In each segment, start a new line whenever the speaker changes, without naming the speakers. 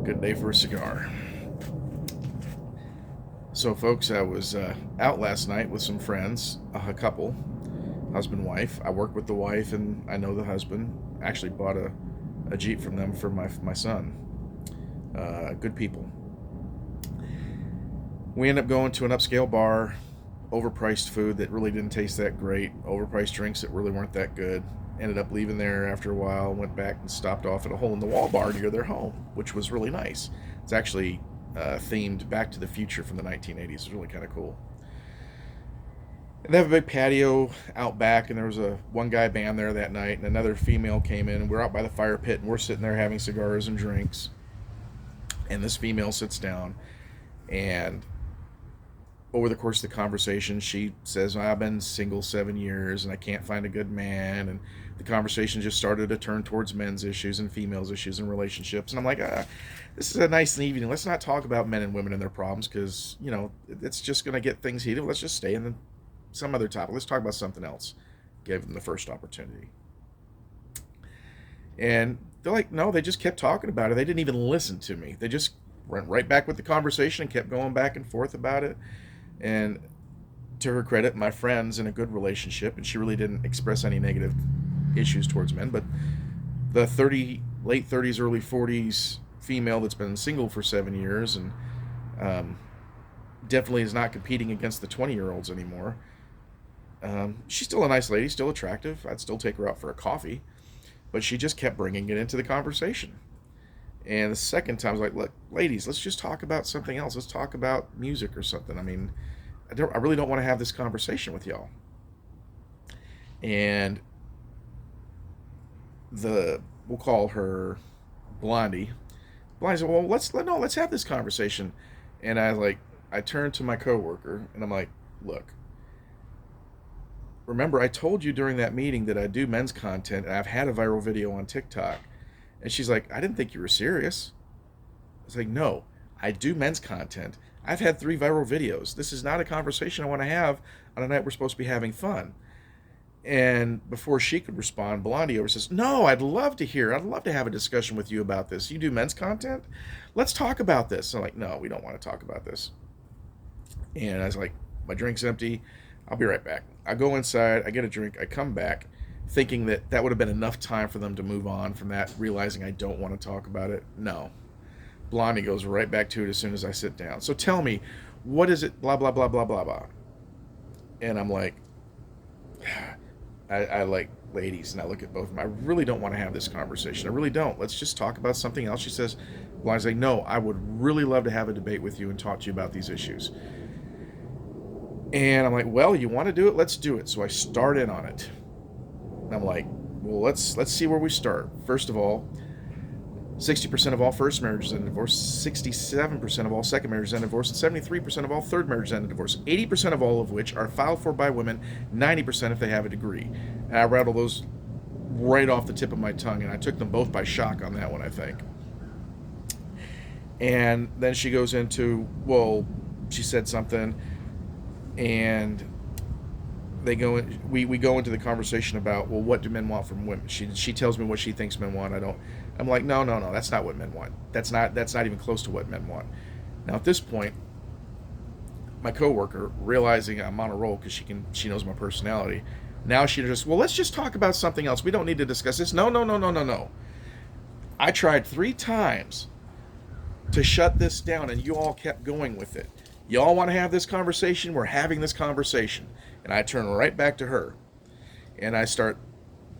Good day for a cigar. So, folks, I was out last night with some friends, a couple, husband wife. I work with the wife, and I know the husband. Actually, bought a Jeep from them for my son. Good people. We end up going to an upscale bar, overpriced food that really didn't taste that great, overpriced drinks that really weren't that good. Ended up leaving there after a while, went back and stopped off at a hole in the wall bar near their home, which was really nice. It's actually themed Back to the Future from the 1980s. It's really kind of cool. And they have a big patio out back, and there was a one guy band there that night, and another female came in, and we're out by the fire pit, and we're sitting there having cigars and drinks. And this female sits down, and over the course of the conversation, she says, I've been single 7 years and I can't find a good man. And the conversation just started to turn towards men's issues and females' issues and relationships. And I'm like, this is a nice evening. Let's not talk about men and women and their problems because, it's just going to get things heated. Let's just stay in some other topic. Let's talk about something else. Give them the first opportunity. And they're like, no, they just kept talking about it. They didn't even listen to me. They just went right back with the conversation and kept going back and forth about it. And to her credit, my friend's in a good relationship, and she really didn't express any negative issues towards men. But the late 30s, early 40s female that's been single for 7 years and definitely is not competing against the 20-year-olds anymore. She's still a nice lady, still attractive. I'd still take her out for a coffee, but she just kept bringing it into the conversation. And the second time, I was like, look, ladies, let's just talk about something else. Let's talk about music or something. I mean, I really don't want to have this conversation with y'all. And we'll call her Blondie. Blondie said, well, let's have this conversation. And I turned to my coworker and I'm like, look, remember I told you during that meeting that I do men's content and I've had a viral video on TikTok. And she's like, I didn't think you were serious. I was like, no, I do men's content. I've had 3 viral videos. This is not a conversation I want to have on a night we're supposed to be having fun. And before she could respond, Blondie over says, no, I'd love to have a discussion with you about this. You do men's content? Let's talk about this. I'm like, no, we don't want to talk about this. And I was like, my drink's empty. I'll be right back. I go inside, I get a drink, I come back, thinking that would have been enough time for them to move on from that, realizing I don't want to talk about it. No. Blondie goes right back to it as soon as I sit down. So tell me, what is it, blah, blah, blah, blah, blah, blah. And I'm like, I like ladies, and I look at both of them. I really don't want to have this conversation. I really don't. Let's just talk about something else. She says, Blondie's like, no, I would really love to have a debate with you and talk to you about these issues. And I'm like, well, you want to do it? Let's do it. So I start in on it. I'm like, well, let's see where we start. First of all, 60% of all first marriages end in divorce, 67% of all second marriages end in divorce, and 73% of all third marriages end in divorce, 80% of all of which are filed for by women, 90% if they have a degree. And I rattle those right off the tip of my tongue, and I took them both by shock on that one, I think. And then she goes into, well, she said something, and we go into the conversation about, well, what do men want from women? She tells me what she thinks men want. I'm like, no, that's not what men want. That's not even close to what men want. Now at this point, my coworker, realizing I'm on a roll because she knows my personality, now she just, well, let's just talk about something else. We don't need to discuss this. No. I tried 3 times to shut this down, and you all kept going with it. Y'all want to have this conversation? We're having this conversation. And I turn right back to her. And I start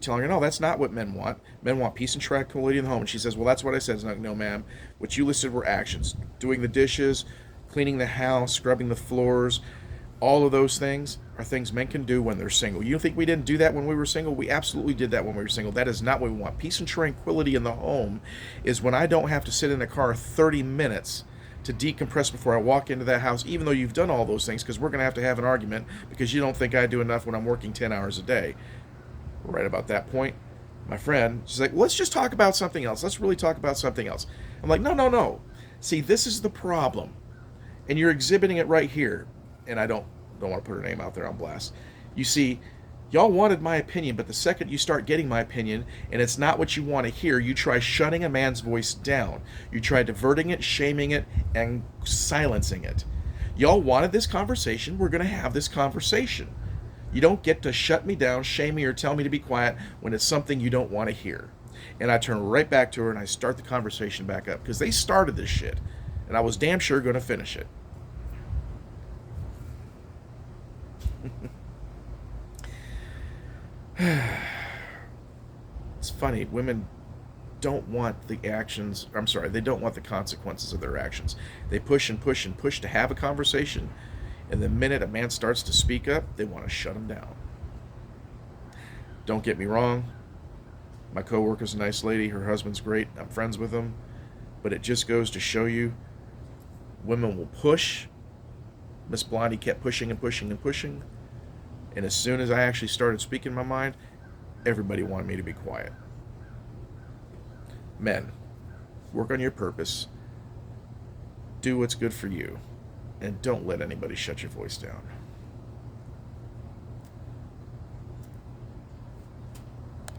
telling her, no, that's not what men want. Men want peace and tranquility in the home. And she says, well, that's what I said. It's like, no, ma'am. What you listed were actions. Doing the dishes, cleaning the house, scrubbing the floors. All of those things are things men can do when they're single. You think we didn't do that when we were single? We absolutely did that when we were single. That is not what we want. Peace and tranquility in the home is when I don't have to sit in a car 30 minutes to decompress before I walk into that house, even though you've done all those things, because we're going to have an argument because you don't think I do enough when I'm working 10 hours a day. Right about that point, my friend, she's like, let's just talk about something else. Let's really talk about something else. I'm like, no. See, this is the problem. And you're exhibiting it right here. And I don't want to put her name out there on blast. You see, Y'all wanted my opinion, but the second you start getting my opinion and it's not what you want to hear, you try shutting a man's voice down. You try diverting it, shaming it, and silencing it. Y'all wanted this conversation. We're going to have this conversation. You don't get to shut me down, shame me, or tell me to be quiet when it's something you don't want to hear. And I turn right back to her and I start the conversation back up because they started this shit. And I was damn sure going to finish it. It's funny. Women don't want the actions. I'm sorry, they don't want the consequences of their actions. They push and push and push to have a conversation. And the minute a man starts to speak up, they want to shut him down. Don't get me wrong. My coworker's a nice lady. Her husband's great. I'm friends with him. But it just goes to show you women will push. Miss Blondie kept pushing and pushing and pushing. And as soon as I actually started speaking my mind, everybody wanted me to be quiet. Men, work on your purpose. Do what's good for you. And don't let anybody shut your voice down.